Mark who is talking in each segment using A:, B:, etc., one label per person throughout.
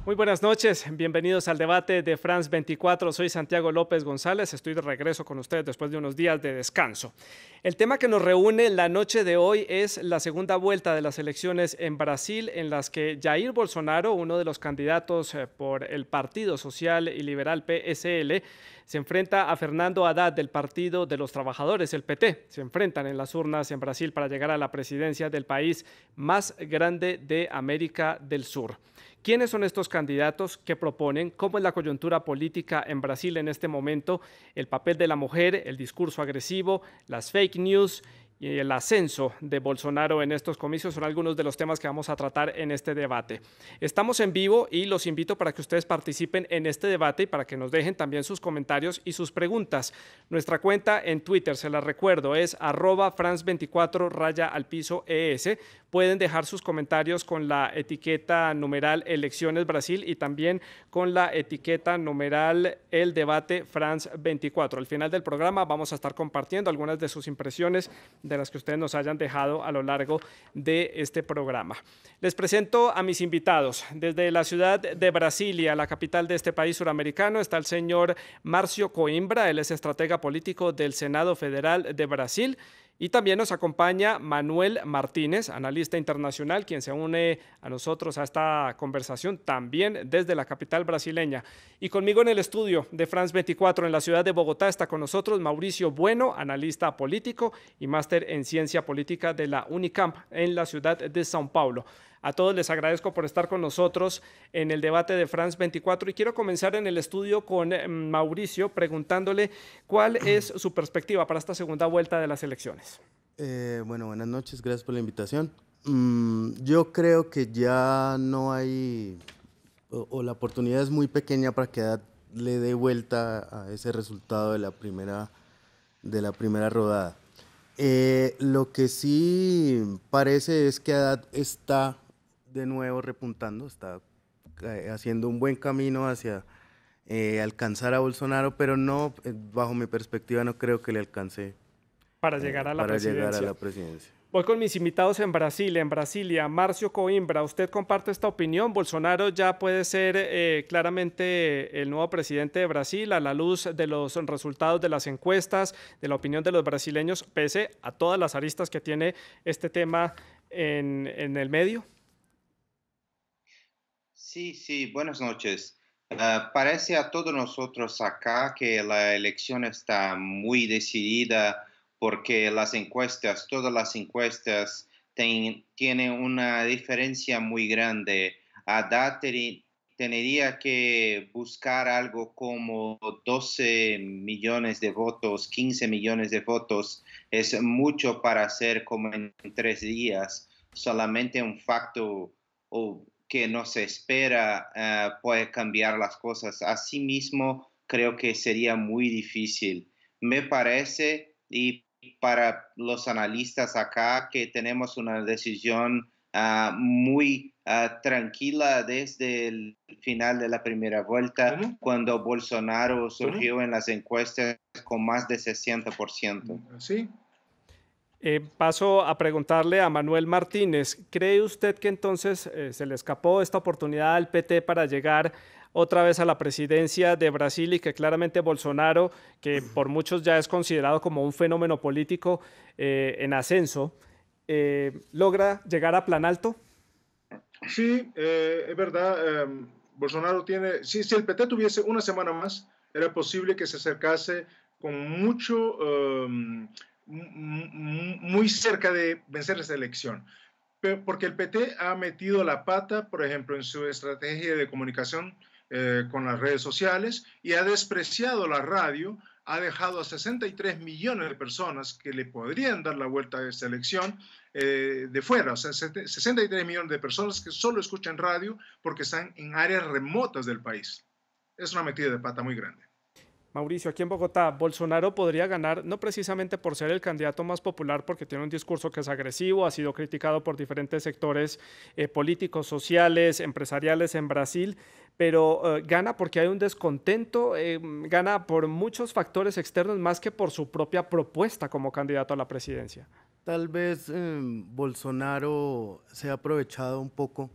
A: Muy buenas noches, bienvenidos al debate de France 24. Soy Santiago López González, estoy de regreso con ustedes después de unos días de descanso. El tema que nos reúne la noche de hoy es la segunda vuelta de las elecciones en Brasil, en las que Jair Bolsonaro, uno de los candidatos por el Partido Social y Liberal PSL, se enfrenta a Fernando Haddad del Partido de los Trabajadores, el PT. Se enfrentan en las urnas en Brasil para llegar a la presidencia del país más grande de América del Sur. ¿Quiénes son estos candidatos? ¿Qué proponen? ¿Cómo es la coyuntura política en Brasil en este momento? El papel de la mujer, el discurso agresivo, las fake news y el ascenso de Bolsonaro en estos comicios son algunos de los temas que vamos a tratar en este debate. Estamos en vivo y los invito para que ustedes participen en este debate y para que nos dejen también sus comentarios y sus preguntas. Nuestra cuenta en Twitter, se la recuerdo, es @France24_ES. Pueden dejar sus comentarios con la etiqueta numeral Elecciones Brasil y también con la etiqueta numeral El Debate France 24. Al final del programa vamos a estar compartiendo algunas de sus impresiones de las que ustedes nos hayan dejado a lo largo de este programa. Les presento a mis invitados. Desde la ciudad de Brasilia, la capital de este país suramericano, está el señor Márcio Coimbra. Él es estratega político del Senado Federal de Brasil. Y también nos acompaña Manuel Martínez, analista internacional, quien se une a nosotros a esta conversación también desde la capital brasileña. Y conmigo en el estudio de France 24 en la ciudad de Bogotá está con nosotros Mauricio Bueno, analista político y máster en ciencia política de la Unicamp en la ciudad de São Paulo. A todos les agradezco por estar con nosotros en el debate de France 24 y quiero comenzar en el estudio con Mauricio preguntándole cuál es su perspectiva para esta segunda vuelta de las elecciones.
B: Bueno, buenas noches, gracias por la invitación. Yo creo que ya no hay, o la oportunidad es muy pequeña para que Haddad le dé vuelta a ese resultado de la primera rodada. Lo que sí parece es que Haddad está de nuevo repuntando, está haciendo un buen camino hacia alcanzar a Bolsonaro, pero no, bajo mi perspectiva, no creo que le alcance
A: para llegar a la presidencia. Voy con mis invitados en Brasil, en Brasilia. Márcio Coimbra, ¿usted comparte esta opinión? ¿Bolsonaro ya puede ser claramente el nuevo presidente de Brasil a la luz de los resultados de las encuestas, de la opinión de los brasileños, pese a todas las aristas que tiene este tema en el medio?
C: Sí, buenas noches. Parece a todos nosotros acá que la elección está muy decidida porque todas las encuestas tienen una diferencia muy grande. Haddad tendría que buscar algo como 12 millones de votos, 15 millones de votos. Es mucho para hacer como en 3 días. Solamente un facto que no se espera puede cambiar las cosas. Asimismo, creo que sería muy difícil. Me parece, y para los analistas acá, que tenemos una decisión muy tranquila desde el final de la primera vuelta, cuando Bolsonaro surgió en las encuestas con más de 60%.
D: Sí.
A: Paso a preguntarle a Manuel Martínez, ¿cree usted que entonces se le escapó esta oportunidad al PT para llegar otra vez a la presidencia de Brasil y que claramente Bolsonaro, que por muchos ya es considerado como un fenómeno político en ascenso, logra llegar a plan alto?
D: Sí, es verdad. Bolsonaro tiene, si el PT tuviese una semana más, era posible que se acercase con mucho... muy cerca de vencer esta elección, porque el PT ha metido la pata, por ejemplo, en su estrategia de comunicación con las redes sociales y ha despreciado la radio, ha dejado a 63 millones de personas que le podrían dar la vuelta a esta elección de fuera, o sea, 63 millones de personas que solo escuchan radio porque están en áreas remotas del país. Es una metida de pata muy grande.
A: Mauricio, aquí en Bogotá, Bolsonaro podría ganar no precisamente por ser el candidato más popular, porque tiene un discurso que es agresivo, ha sido criticado por diferentes sectores políticos, sociales, empresariales en Brasil, pero gana porque hay un descontento, gana por muchos factores externos más que por su propia propuesta como candidato a la presidencia.
B: Tal vez Bolsonaro se ha aprovechado un poco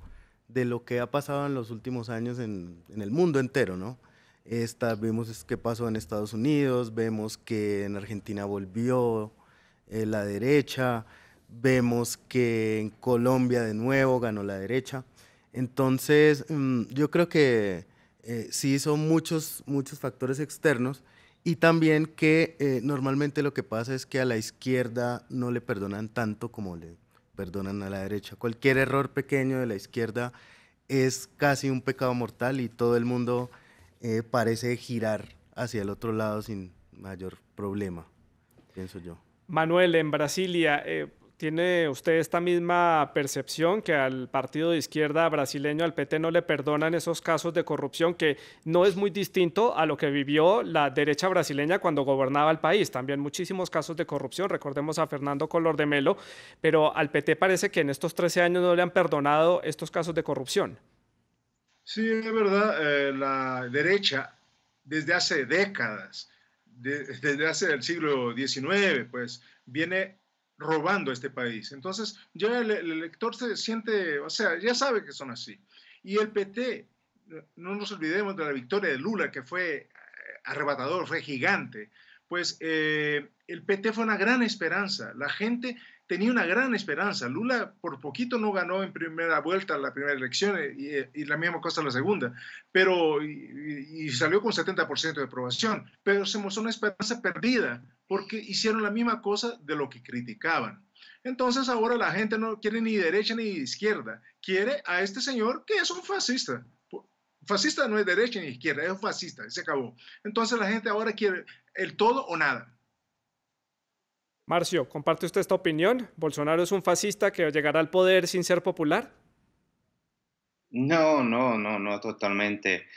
B: de lo que ha pasado en los últimos años en el mundo entero, ¿no? Vemos qué pasó en Estados Unidos, vemos que en Argentina volvió la derecha, vemos que en Colombia de nuevo ganó la derecha. Entonces, yo creo que sí son muchos factores externos y también que normalmente lo que pasa es que a la izquierda no le perdonan tanto como le perdonan a la derecha. Cualquier error pequeño de la izquierda es casi un pecado mortal y todo el mundo parece girar hacia el otro lado sin mayor problema, pienso yo.
A: Manuel, en Brasilia, ¿tiene usted esta misma percepción que al partido de izquierda brasileño, al PT, no le perdonan esos casos de corrupción, que no es muy distinto a lo que vivió la derecha brasileña cuando gobernaba el país? También muchísimos casos de corrupción, recordemos a Fernando Collor de Mello, pero al PT parece que en estos 13 años no le han perdonado estos casos de corrupción.
D: Sí, es verdad, la derecha desde hace décadas, desde hace el siglo XIX, pues viene robando este país. Entonces ya el elector se siente, o sea, ya sabe que son así. Y el PT, no nos olvidemos de la victoria de Lula, que fue arrebatador, fue gigante. Pues el PT fue una gran esperanza. La gente tenía una gran esperanza. Lula por poquito no ganó en primera vuelta la primera elección y la misma cosa la segunda, pero y salió con 70% de aprobación, pero se mostró una esperanza perdida porque hicieron la misma cosa de lo que criticaban. Entonces ahora la gente no quiere ni derecha ni izquierda, quiere a este señor que es un fascista. Fascista no es derecha ni izquierda, es un fascista, se acabó. Entonces la gente ahora quiere el todo o nada.
A: Marcio, ¿comparte usted esta opinión? ¿Bolsonaro es un fascista que llegará al poder sin ser popular?
C: No, no, no, no, totalmente.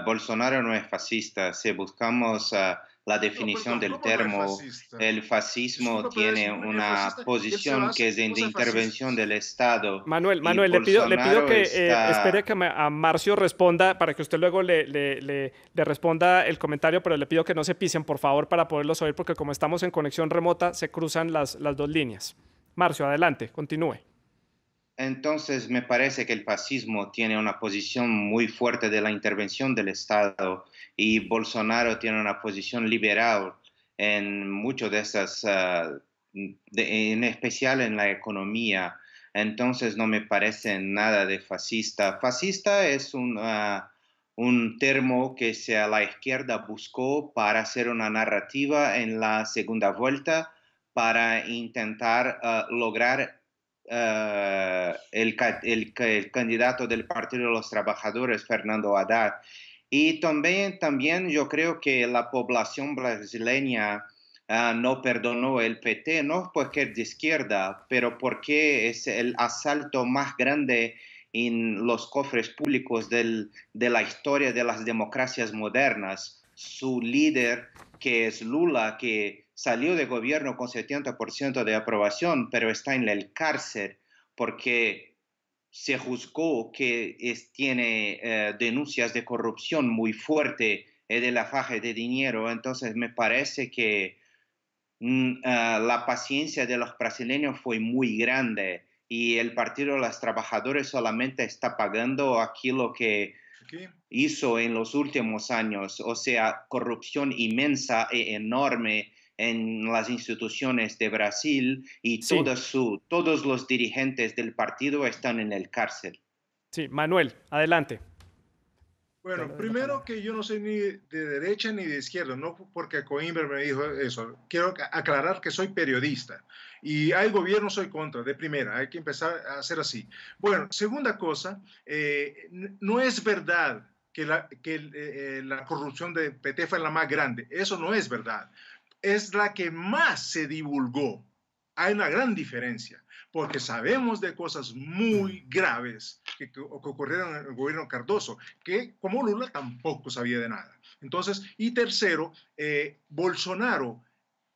C: Bolsonaro no es fascista. Si buscamos la
D: No,
C: definición
D: perdón,
C: del
D: ¿cómo no es
C: termo,
D: fascista?
C: el fascismo
D: Disculpa, pero
C: tiene
D: es
C: una
D: fascista y él se
C: posición que
D: basa
C: es
D: en
C: de
D: cosas
C: intervención
D: fascistas.
C: del Estado y
A: Manuel, le pido
C: Bolsonaro
A: que espere
C: está.
A: que a Marcio responda para que usted luego le responda el comentario, pero le pido que no se pisen, por favor, para poderlos oír, porque como estamos en conexión remota, se cruzan las dos líneas. Marcio, adelante, continúe.
C: Entonces, me parece que el fascismo tiene una posición muy fuerte de la intervención del Estado y Bolsonaro tiene una posición liberal en muchas de esas, en especial en la economía. Entonces, no me parece nada de fascista. Fascista es un termo que la izquierda buscó para hacer una narrativa en la segunda vuelta para intentar lograr el candidato del Partido de los Trabajadores, Fernando Haddad. Y también yo creo que la población brasileña no perdonó el PT, no porque es de izquierda, pero porque es el asalto más grande en los cofres públicos de la historia de las democracias modernas. Su líder, que es Lula, que salió de gobierno con 70% de aprobación, pero está en la cárcel porque se juzgó que tiene denuncias de corrupción muy fuerte de lavaje de dinero. Entonces me parece que la paciencia de los brasileños fue muy grande y el Partido de los Trabajadores solamente está pagando aquí lo que
D: Aquí.
C: hizo en los últimos años, o sea, corrupción inmensa e enorme en las instituciones de Brasil y
A: Sí,
C: todos los dirigentes del partido están en el cárcel.
A: sí, Manuel, adelante. Ya le
D: Bueno,
A: doy la
D: primero
A: palabra.
D: que yo no soy ni de derecha ni de izquierda, no porque Coimbra me dijo eso. Quiero aclarar que soy periodista y hay gobierno, soy contra, de primera, hay que empezar a hacer así. Bueno, segunda cosa, no es verdad que la corrupción de PT fue la más grande, eso no es verdad, es la que más se divulgó. Hay una gran diferencia, porque sabemos de cosas muy graves que ocurrieron en el gobierno Cardoso, que como Lula tampoco sabía de nada. Entonces, y tercero, Bolsonaro,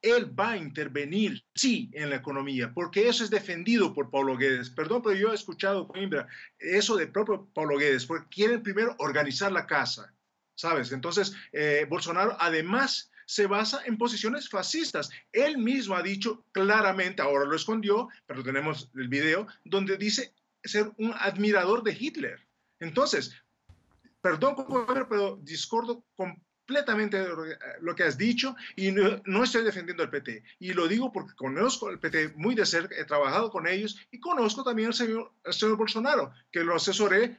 D: él va a intervenir, sí, en la economía, porque eso es defendido por Paulo Guedes. Perdón, pero yo he escuchado, Coimbra, eso de propio Paulo Guedes, porque quieren primero organizar la casa, ¿sabes? Entonces, Bolsonaro además se basa en posiciones fascistas. Él mismo ha dicho claramente, ahora lo escondió, pero tenemos el video, donde dice ser un admirador de Hitler. Entonces, perdón, compañero, pero discordo completamente de lo que has dicho y no estoy defendiendo al PT. Y lo digo porque conozco al PT muy de cerca, he trabajado con ellos y conozco también al señor Bolsonaro, que lo asesoré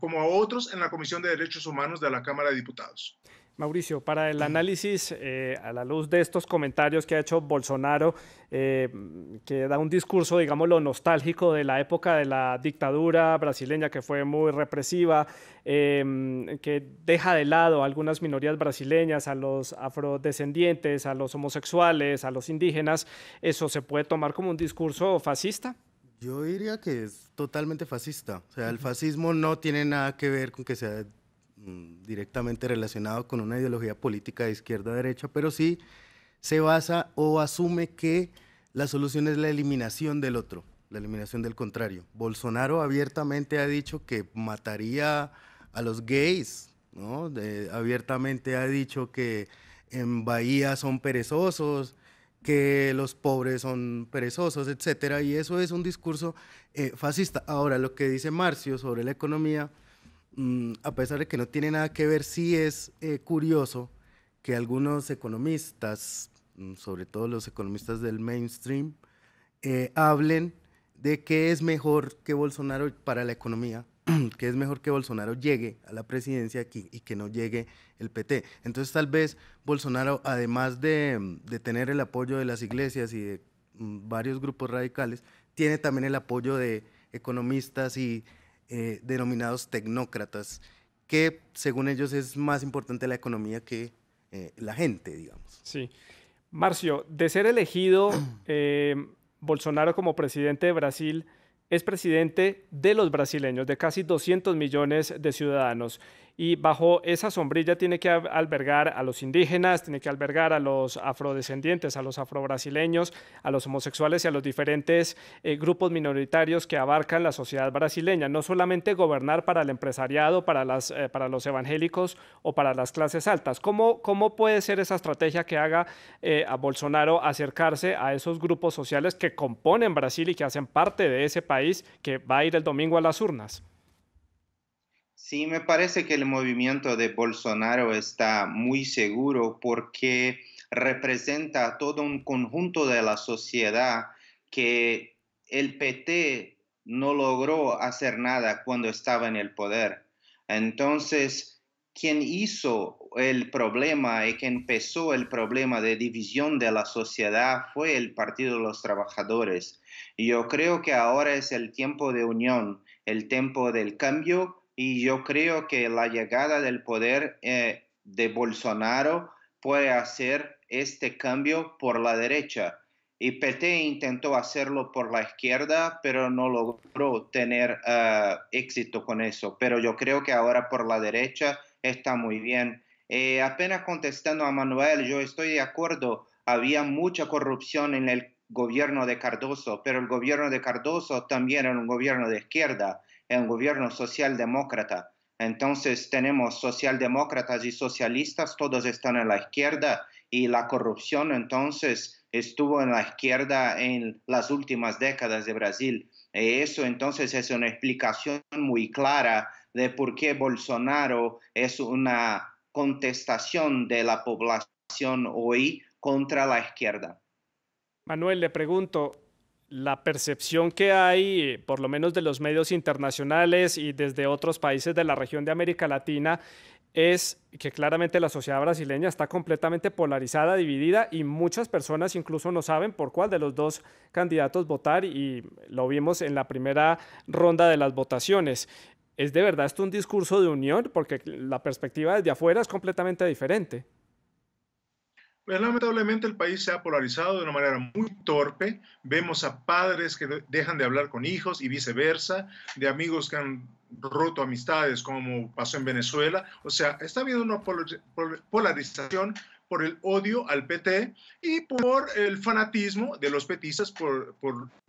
D: como a otros en la Comisión de Derechos Humanos de la Cámara de Diputados.
A: Mauricio, para el análisis, a la luz de estos comentarios que ha hecho Bolsonaro, que da un discurso, digámoslo, nostálgico de la época de la dictadura brasileña, que fue muy represiva, que deja de lado a algunas minorías brasileñas, a los afrodescendientes, a los homosexuales, a los indígenas, ¿eso se puede tomar como un discurso fascista?
B: Yo diría que es totalmente fascista. O sea, el fascismo no tiene nada que ver con que sea directamente relacionado con una ideología política de izquierda a derecha, pero sí se basa o asume que la solución es la eliminación del otro, la eliminación del contrario. Bolsonaro abiertamente ha dicho que mataría a los gays, ¿no? Abiertamente ha dicho que en Bahía son perezosos, que los pobres son perezosos, etcétera, y eso es un discurso fascista. Ahora, lo que dice Marcio sobre la economía, a pesar de que no tiene nada que ver, sí es curioso que algunos economistas, sobre todo los economistas del mainstream, hablen de que es mejor que Bolsonaro para la economía, que es mejor que Bolsonaro llegue a la presidencia y que no llegue el PT. Entonces tal vez Bolsonaro, además de tener el apoyo de las iglesias y de varios grupos radicales, tiene también el apoyo de economistas y denominados tecnócratas, que según ellos es más importante la economía que la gente, digamos.
A: Sí. Marcio, de ser elegido Bolsonaro como presidente de Brasil, es presidente de los brasileños, de casi 200 millones de ciudadanos. Y bajo esa sombrilla tiene que albergar a los indígenas, tiene que albergar a los afrodescendientes, a los afrobrasileños, a los homosexuales y a los diferentes grupos minoritarios que abarcan la sociedad brasileña. No solamente gobernar para el empresariado, para los evangélicos o para las clases altas. ¿Cómo puede ser esa estrategia que haga a Bolsonaro acercarse a esos grupos sociales que componen Brasil y que hacen parte de ese país que va a ir el domingo a las urnas?
C: Sí, me parece que el movimiento de Bolsonaro está muy seguro porque representa todo un conjunto de la sociedad que el PT no logró hacer nada cuando estaba en el poder. Entonces, quien hizo el problema y que empezó el problema de división de la sociedad fue el Partido de los Trabajadores. Y yo creo que ahora es el tiempo de unión, el tiempo del cambio. Y yo creo que la llegada del poder de Bolsonaro puede hacer este cambio por la derecha. Y PT intentó hacerlo por la izquierda, pero no logró tener éxito con eso. Pero yo creo que ahora por la derecha está muy bien. Apenas contestando a Manuel, yo estoy de acuerdo. Había mucha corrupción en el gobierno de Cardoso, pero el gobierno de Cardoso también era un gobierno de izquierda, era un gobierno socialdemócrata. Entonces tenemos socialdemócratas y socialistas, todos están en la izquierda y la corrupción entonces estuvo en la izquierda en las últimas décadas de Brasil. Eso entonces es una explicación muy clara de por qué Bolsonaro es una contestación de la población hoy contra la izquierda.
A: Manuel, le pregunto, la percepción que hay, por lo menos de los medios internacionales y desde otros países de la región de América Latina, es que claramente la sociedad brasileña está completamente polarizada, dividida, y muchas personas incluso no saben por cuál de los dos candidatos votar, y lo vimos en la primera ronda de las votaciones. ¿Es de verdad esto un discurso de unión? Porque la perspectiva desde afuera es completamente diferente.
D: Pues lamentablemente el país se ha polarizado de una manera muy torpe. Vemos a padres que dejan de hablar con hijos y viceversa, de amigos que han roto amistades como pasó en Venezuela. O sea, está habiendo una polarización por el odio al PT y por el fanatismo de los petistas por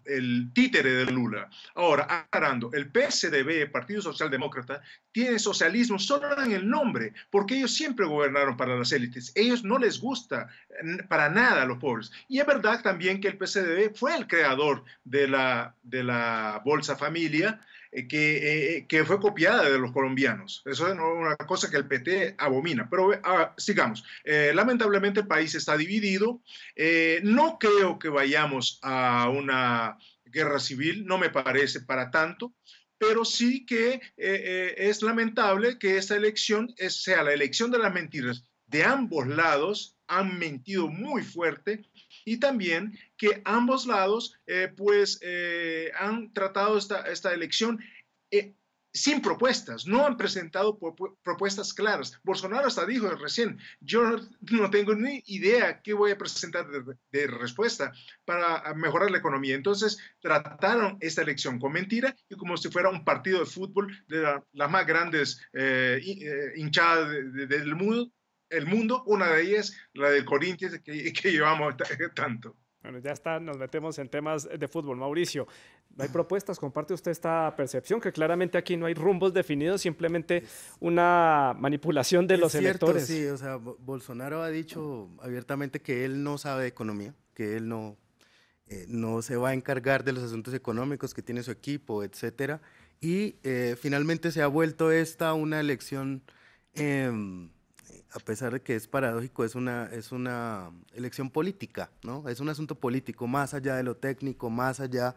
D: el títere de Lula. Ahora, aclarando, el PSDB, Partido Socialdemócrata, tiene socialismo solo en el nombre, porque ellos siempre gobernaron para las élites. Ellos no les gusta para nada a los pobres. Y es verdad también que el PSDB fue el creador de la Bolsa Familia, que fue copiada de los colombianos. Eso es una cosa que el PT abomina. Pero sigamos. Lamentablemente el país está dividido. No creo que vayamos a una guerra civil, no me parece para tanto, pero sí que es lamentable que esta elección sea la elección de las mentiras. De ambos lados han mentido muy fuerte y también que ambos lados han tratado esta elección eh, sin propuestas, no han presentado propuestas claras. Bolsonaro hasta dijo recién, yo no tengo ni idea qué voy a presentar de respuesta para mejorar la economía. Entonces trataron esta elección con mentira y como si fuera un partido de fútbol de las más grandes hinchadas del mundo. El mundo, una de ellas, la del Corinthians, que llevamos tanto.
A: Bueno, ya está, nos metemos en temas de fútbol. Mauricio, ¿no hay propuestas? ¿Comparte usted esta percepción? Que claramente aquí no hay rumbos definidos, simplemente una manipulación de los electores.
B: Sí, o sea, Bolsonaro ha dicho abiertamente que él no sabe de economía, que él no se va a encargar de los asuntos económicos, que tiene su equipo, etcétera. Y finalmente se ha vuelto esta una elección, a pesar de que es paradójico, es una elección política, ¿no? Es un asunto político, más allá de lo técnico, más allá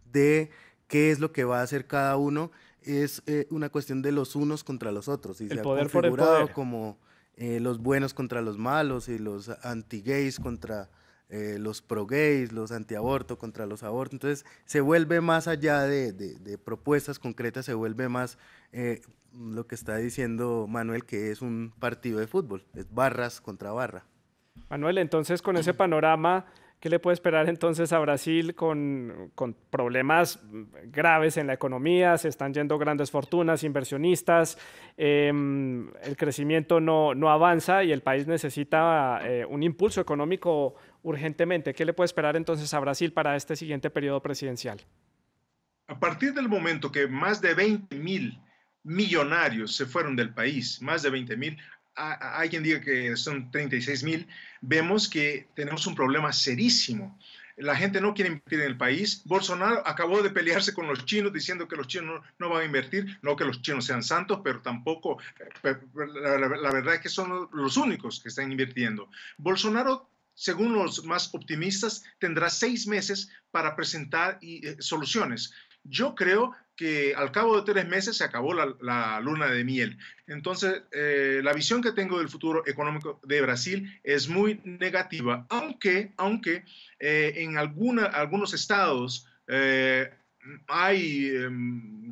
B: de qué es lo que va a hacer cada uno, es una cuestión de los unos contra los otros. Y
A: el
B: se
A: poder
B: ha configurado
A: por el poder.
B: como los buenos contra los malos y los anti-gays contra los pro-gays, los anti-aborto contra los abortos. Entonces se vuelve más allá de propuestas concretas, se vuelve más lo que está diciendo Manuel, que es un partido de fútbol, es barras contra barra.
A: Manuel, entonces con ese panorama, ¿qué le puede esperar entonces a Brasil con problemas graves en la economía? Se están yendo grandes fortunas, inversionistas, el crecimiento no avanza y el país necesita un impulso económico urgentemente. ¿Qué le puede esperar entonces a Brasil para este siguiente periodo presidencial?
D: A partir del momento que más de 20.000 millonarios se fueron del país, más de 20.000, hay quien diga que son 36.000, vemos que tenemos un problema serísimo. La gente no quiere invertir en el país. Bolsonaro acabó de pelearse con los chinos diciendo que los chinos no van a invertir, no que los chinos sean santos, pero tampoco, la verdad es que son los únicos que están invirtiendo. Bolsonaro, según los más optimistas, tendrá 6 meses para presentar soluciones. Yo creo que al cabo de 3 meses se acabó la luna de miel. Entonces, la visión que tengo del futuro económico de Brasil es muy negativa, aunque en algunos estados hay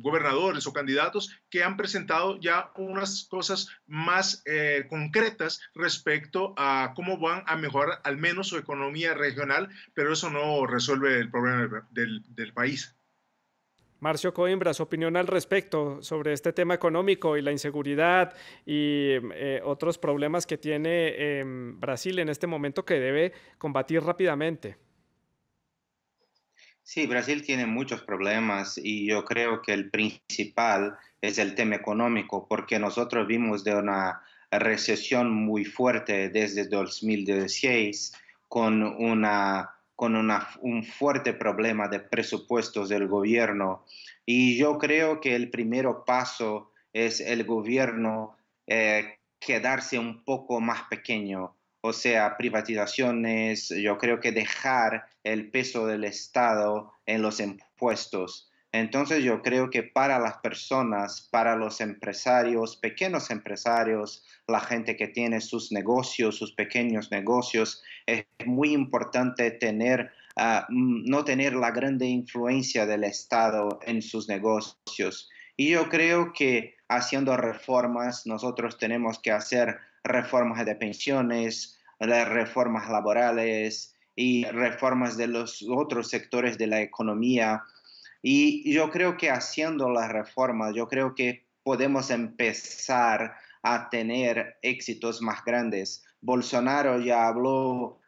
D: gobernadores o candidatos que han presentado ya unas cosas más concretas respecto a cómo van a mejorar al menos su economía regional, pero eso no resuelve el problema del país.
A: Marcio Coimbra, su opinión al respecto sobre este tema económico y la inseguridad y otros problemas que tiene Brasil en este momento que debe combatir rápidamente.
C: Sí, Brasil tiene muchos problemas y yo creo que el principal es el tema económico, porque nosotros vimos de una recesión muy fuerte desde 2016 un fuerte problema de presupuestos del gobierno. Y yo creo que el primer paso es el gobierno quedarse un poco más pequeño, o sea, privatizaciones, yo creo que dejar el peso del Estado en los impuestos. Entonces yo creo que para las personas, para los empresarios, pequeños empresarios, la gente que tiene sus negocios, sus pequeños negocios, es muy importante no tener la grande influencia del Estado en sus negocios. Y yo creo que haciendo reformas, nosotros tenemos que hacer reformas de pensiones, reformas laborales y reformas de los otros sectores de la economía. Y yo creo que haciendo las reformas, yo creo que podemos empezar a tener éxitos más grandes. Bolsonaro ya habló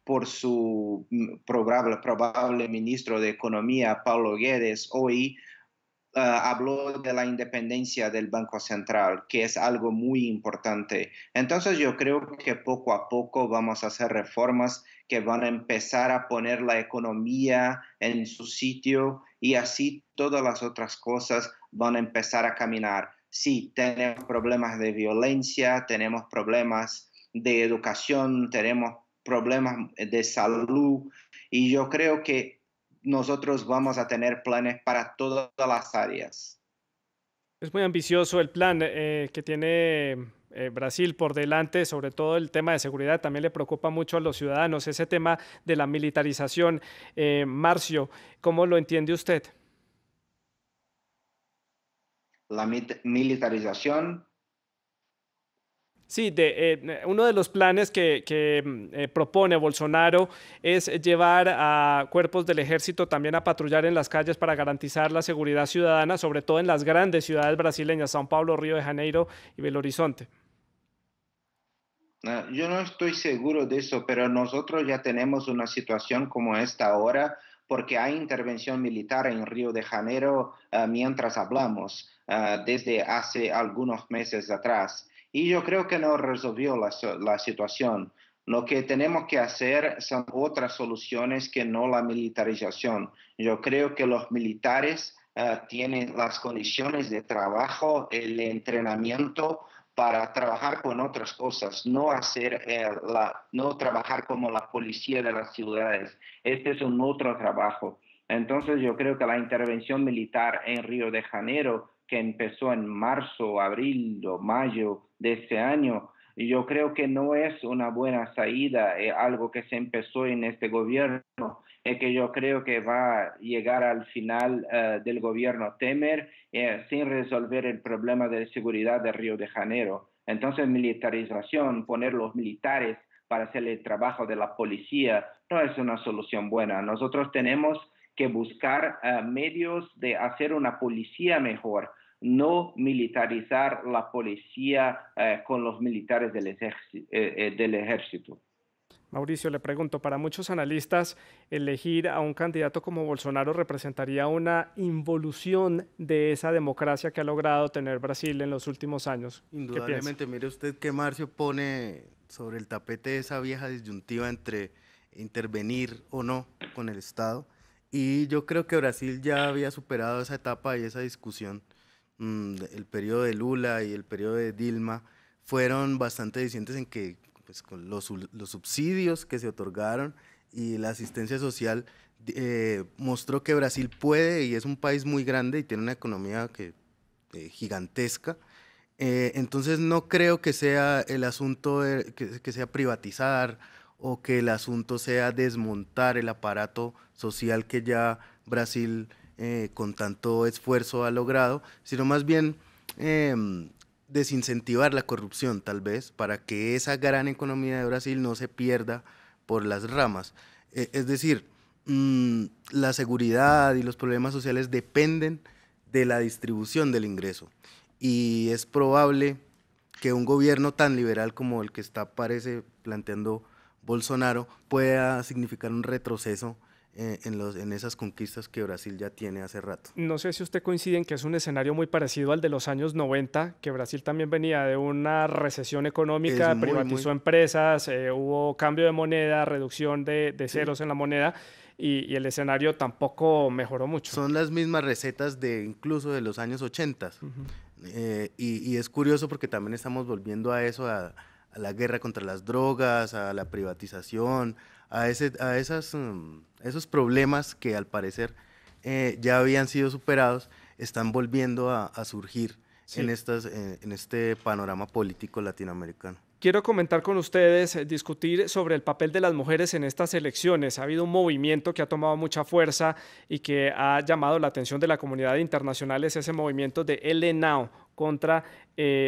C: por su probable ministro de Economía, Paulo Guedes, hoy habló de la independencia del Banco Central, que es algo muy importante. Entonces yo creo que poco a poco vamos a hacer reformas que van a empezar a poner la economía en su sitio y así todas las otras cosas van a empezar a caminar. Sí, tenemos problemas de violencia, tenemos problemas de educación, tenemos problemas de salud y yo creo que nosotros vamos a tener planes para todas las áreas.
A: Es muy ambicioso el plan que tiene Brasil por delante, sobre todo el tema de seguridad, también le preocupa mucho a los ciudadanos, ese tema de la militarización. Marcio, ¿cómo lo entiende usted?
C: La militarización.
A: Sí, uno de los planes propone Bolsonaro es llevar a cuerpos del ejército también a patrullar en las calles para garantizar la seguridad ciudadana, sobre todo en las grandes ciudades brasileñas, São Paulo, Río de Janeiro y Belo Horizonte.
C: Yo no estoy seguro de eso, pero nosotros ya tenemos una situación como esta ahora porque hay intervención militar en Río de Janeiro mientras hablamos, desde hace algunos meses atrás. Y yo creo que no resolvió la situación. Lo que tenemos que hacer son otras soluciones que no la militarización. Yo creo que los militares tienen las condiciones de trabajo, el entrenamiento para trabajar con otras cosas, no no trabajar como la policía de las ciudades. Este es un otro trabajo. Entonces yo creo que la intervención militar en Río de Janeiro, que empezó en marzo, abril o mayo de este año, yo creo que no es una buena salida, algo que se empezó en este gobierno, que yo creo que va a llegar al final del gobierno Temer sin resolver el problema de seguridad de Río de Janeiro. Entonces, militarización, poner los militares para hacer el trabajo de la policía, no es una solución buena. Nosotros tenemos que buscar medios de hacer una policía mejor, no militarizar la policía con los militares del ejército.
A: Mauricio, le pregunto, para muchos analistas, elegir a un candidato como Bolsonaro representaría una involución de esa democracia que ha logrado tener Brasil en los últimos años.
B: Indudablemente, mire usted que Marcio pone sobre el tapete esa vieja disyuntiva entre intervenir o no con el Estado, y yo creo que Brasil ya había superado esa etapa y esa discusión. El periodo de Lula y el periodo de Dilma fueron bastante disidentes en que pues, con los subsidios que se otorgaron y la asistencia social mostró que Brasil puede y es un país muy grande y tiene una economía gigantesca. Entonces no creo que sea el asunto que sea privatizar o que el asunto sea desmontar el aparato social que ya Brasil con tanto esfuerzo ha logrado, sino más bien desincentivar la corrupción tal vez para que esa gran economía de Brasil no se pierda por las ramas. Es decir, la seguridad y los problemas sociales dependen de la distribución del ingreso y es probable que un gobierno tan liberal como el que parece planteando Bolsonaro pueda significar un retroceso en esas conquistas que Brasil ya tiene hace rato.
A: No sé si usted coincide en que es un escenario muy parecido al de los años 90, que Brasil también venía de una recesión económica, privatizó empresas, hubo cambio de moneda, reducción de ceros en la moneda y el escenario tampoco mejoró mucho.
B: Son las mismas recetas incluso de los años 80. Y es curioso porque también estamos volviendo a eso, a la guerra contra las drogas, a la privatización, a esos problemas que al parecer ya habían sido superados, están volviendo a surgir en este panorama político latinoamericano.
A: Quiero comentar con ustedes, discutir sobre el papel de las mujeres en estas elecciones. Ha habido un movimiento que ha tomado mucha fuerza y que ha llamado la atención de la comunidad internacional, es ese movimiento de El Now contra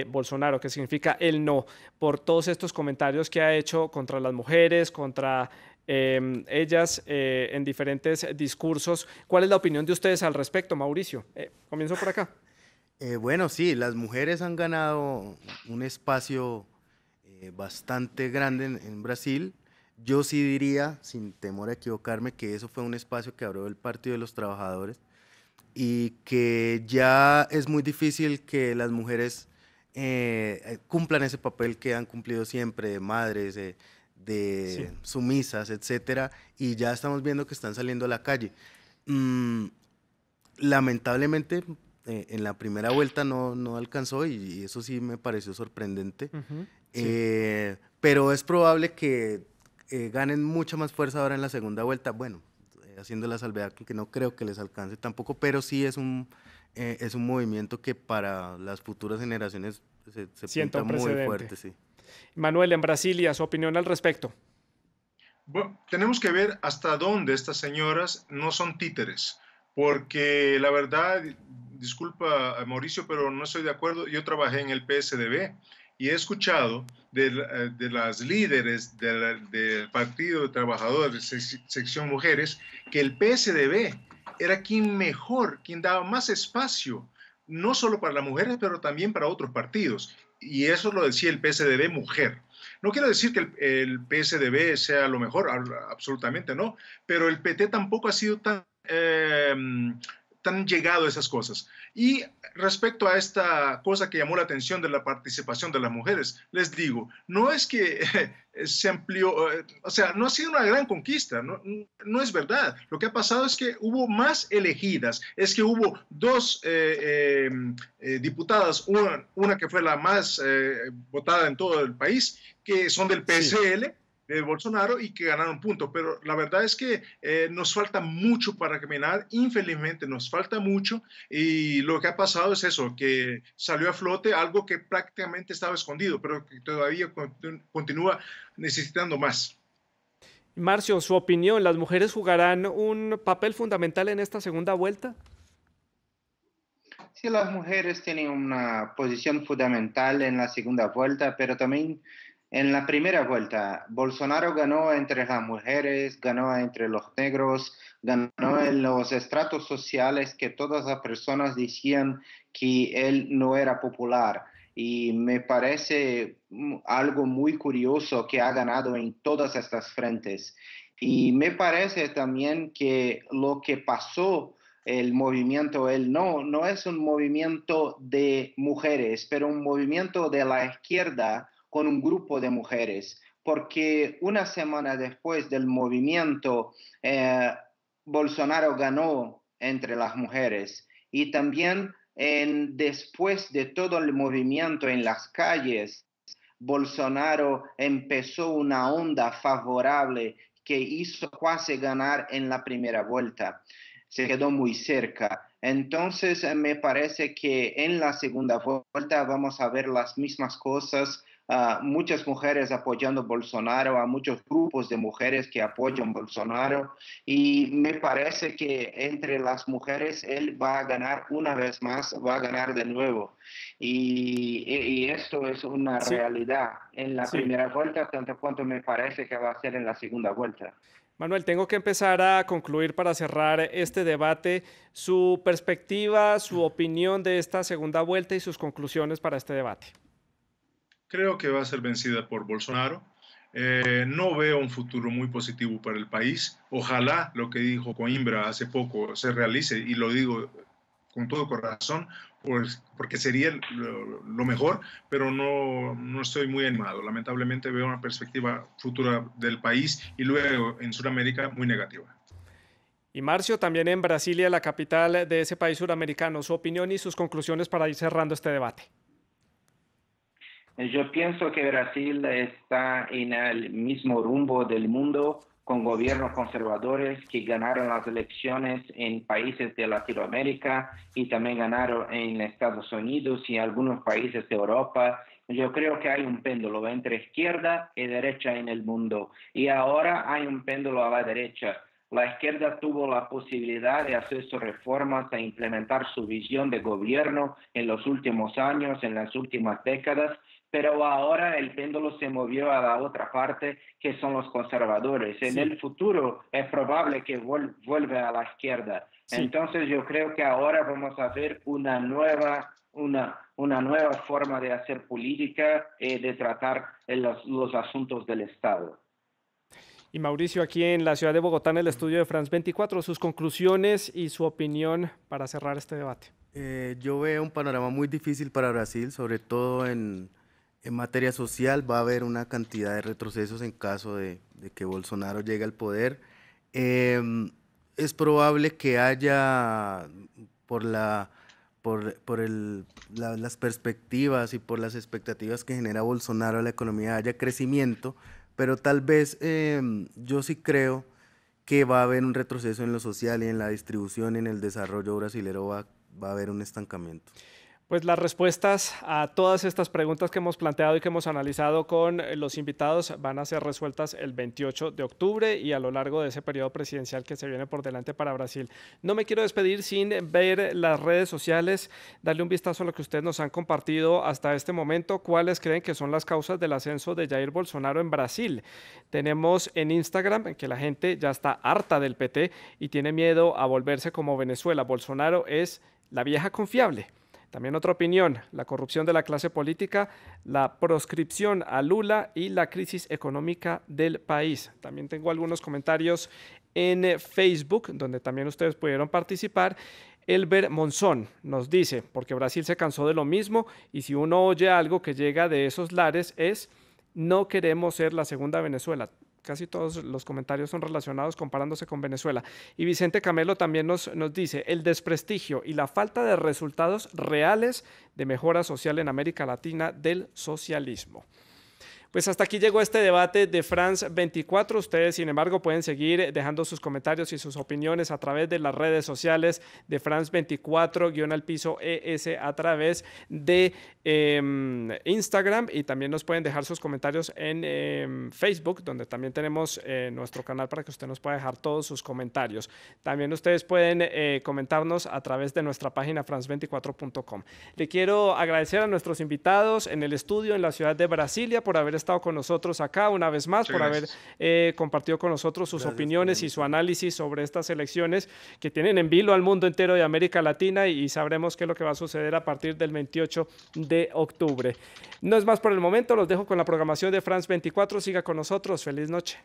A: Bolsonaro, que significa el no, por todos estos comentarios que ha hecho contra las mujeres, contra ellas en diferentes discursos. ¿Cuál es la opinión de ustedes al respecto, Mauricio? Comienzo por acá.
B: Bueno, sí, las mujeres han ganado un espacio bastante grande en Brasil. Yo sí diría, sin temor a equivocarme, que eso fue un espacio que abrió el Partido de los Trabajadores y que ya es muy difícil que las mujeres cumplan ese papel que han cumplido siempre de madres, de sumisas, etcétera, y ya estamos viendo que están saliendo a la calle. Lamentablemente, en la primera vuelta no alcanzó y eso sí me pareció sorprendente. Pero es probable que ganen mucha más fuerza ahora en la segunda vuelta. Bueno, haciendo la salvedad que no creo que les alcance tampoco, pero sí es un movimiento que para las futuras generaciones se pinta muy fuerte. Sí.
A: Manuel, en Brasilia, su opinión al respecto.
D: Bueno, tenemos que ver hasta dónde estas señoras no son títeres, porque la verdad, disculpa Mauricio, pero no estoy de acuerdo. Yo trabajé en el PSDB y he escuchado de las líderes del Partido de Trabajadores de Sección Mujeres que el PSDB era quien daba más espacio, no solo para las mujeres, pero también para otros partidos. Y eso lo decía el PSDB mujer. No quiero decir que el PSDB sea lo mejor, absolutamente no, pero el PT tampoco ha sido tan llegado a esas cosas. Y respecto a esta cosa que llamó la atención de la participación de las mujeres, les digo, no es que se amplió, o sea, no ha sido una gran conquista, no es verdad. Lo que ha pasado es que hubo más elegidas, es que hubo dos diputadas, una que fue la más votada en todo el país, que son del PSL, sí, de Bolsonaro, y que ganaron puntos, pero la verdad es que nos falta mucho para caminar, infelizmente nos falta mucho, y lo que ha pasado es eso, que salió a flote algo que prácticamente estaba escondido, pero que todavía continúa necesitando más.
A: Marcio, su opinión, ¿las mujeres jugarán un papel fundamental en esta segunda vuelta?
C: Sí, las mujeres tienen una posición fundamental en la segunda vuelta, pero también en la primera vuelta. Bolsonaro ganó entre las mujeres, ganó entre los negros, ganó en los estratos sociales que todas las personas decían que él no era popular. Y me parece algo muy curioso que ha ganado en todas estas frentes. Y me parece también que lo que pasó, el movimiento, no es un movimiento de mujeres, pero un movimiento de la izquierda con un grupo de mujeres, porque una semana después del movimiento, Bolsonaro ganó entre las mujeres y también después de todo el movimiento en las calles, Bolsonaro empezó una onda favorable que hizo casi ganar en la primera vuelta. Se quedó muy cerca. Entonces, me parece que en la segunda vuelta vamos a ver las mismas cosas. Muchas mujeres apoyando a Bolsonaro, a muchos grupos de mujeres que apoyan a Bolsonaro, y me parece que entre las mujeres él va a ganar una vez más, va a ganar de nuevo. Y esto es una realidad en la primera vuelta, tanto cuanto me parece que va a ser en la segunda vuelta.
A: Manuel, tengo que empezar a concluir para cerrar este debate. Su perspectiva, su opinión de esta segunda vuelta y sus conclusiones para este debate.
D: Creo que va a ser vencida por Bolsonaro. No veo un futuro muy positivo para el país. Ojalá lo que dijo Coimbra hace poco se realice, y lo digo con todo corazón, pues, porque sería lo mejor, pero no estoy muy animado. Lamentablemente veo una perspectiva futura del país y luego en Sudamérica muy negativa.
A: Y Marcio, también en Brasilia, la capital de ese país suramericano, su opinión y sus conclusiones para ir cerrando este debate.
C: Yo pienso que Brasil está en el mismo rumbo del mundo, con gobiernos conservadores que ganaron las elecciones en países de Latinoamérica y también ganaron en Estados Unidos y algunos países de Europa. Yo creo que hay un péndulo entre izquierda y derecha en el mundo, y ahora hay un péndulo a la derecha. La izquierda tuvo la posibilidad de hacer sus reformas e implementar su visión de gobierno en los últimos años, en las últimas décadas, pero ahora el péndulo se movió a la otra parte, que son los conservadores. Sí. En el futuro es probable que vuelva a la izquierda. Sí. Entonces yo creo que ahora vamos a ver una nueva forma de hacer política y de tratar los asuntos del Estado.
A: Y Mauricio, aquí en la ciudad de Bogotá, en el estudio de France 24, sus conclusiones y su opinión para cerrar este debate.
B: Yo veo un panorama muy difícil para Brasil, sobre todo en materia social. Va a haber una cantidad de retrocesos en caso de que Bolsonaro llegue al poder. Es probable que haya, por las perspectivas y por las expectativas que genera Bolsonaro a la economía, haya crecimiento, pero tal vez yo sí creo que va a haber un retroceso en lo social y en la distribución, en el desarrollo brasilero va a haber un estancamiento.
A: Pues las respuestas a todas estas preguntas que hemos planteado y que hemos analizado con los invitados van a ser resueltas el 28 de octubre y a lo largo de ese periodo presidencial que se viene por delante para Brasil. No me quiero despedir sin ver las redes sociales, darle un vistazo a lo que ustedes nos han compartido hasta este momento. ¿Cuáles creen que son las causas del ascenso de Jair Bolsonaro en Brasil? Tenemos en Instagram que la gente ya está harta del PT y tiene miedo a volverse como Venezuela. Bolsonaro es la vieja confiable. También otra opinión, la corrupción de la clase política, la proscripción a Lula y la crisis económica del país. También tengo algunos comentarios en Facebook, donde también ustedes pudieron participar. Elber Monzón nos dice, porque Brasil se cansó de lo mismo y si uno oye algo que llega de esos lares es, no queremos ser la segunda Venezuela. Casi todos los comentarios son relacionados comparándose con Venezuela. Y Vicente Camelo también nos dice, el desprestigio y la falta de resultados reales de mejora social en América Latina del socialismo. Pues hasta aquí llegó este debate de France 24. Ustedes, sin embargo, pueden seguir dejando sus comentarios y sus opiniones a través de las redes sociales de France 24-ES a través de Instagram y también nos pueden dejar sus comentarios en Facebook, donde también tenemos nuestro canal para que usted nos pueda dejar todos sus comentarios. También ustedes pueden comentarnos a través de nuestra página france24.com. Le quiero agradecer a nuestros invitados en el estudio en la ciudad de Brasilia por haber estado con nosotros acá una vez más, por haber compartido con nosotros sus opiniones y su análisis sobre estas elecciones que tienen en vilo al mundo entero de América Latina y sabremos qué es lo que va a suceder a partir del 28 de octubre. No es más por el momento, los dejo con la programación de France 24. Siga con nosotros. Feliz noche.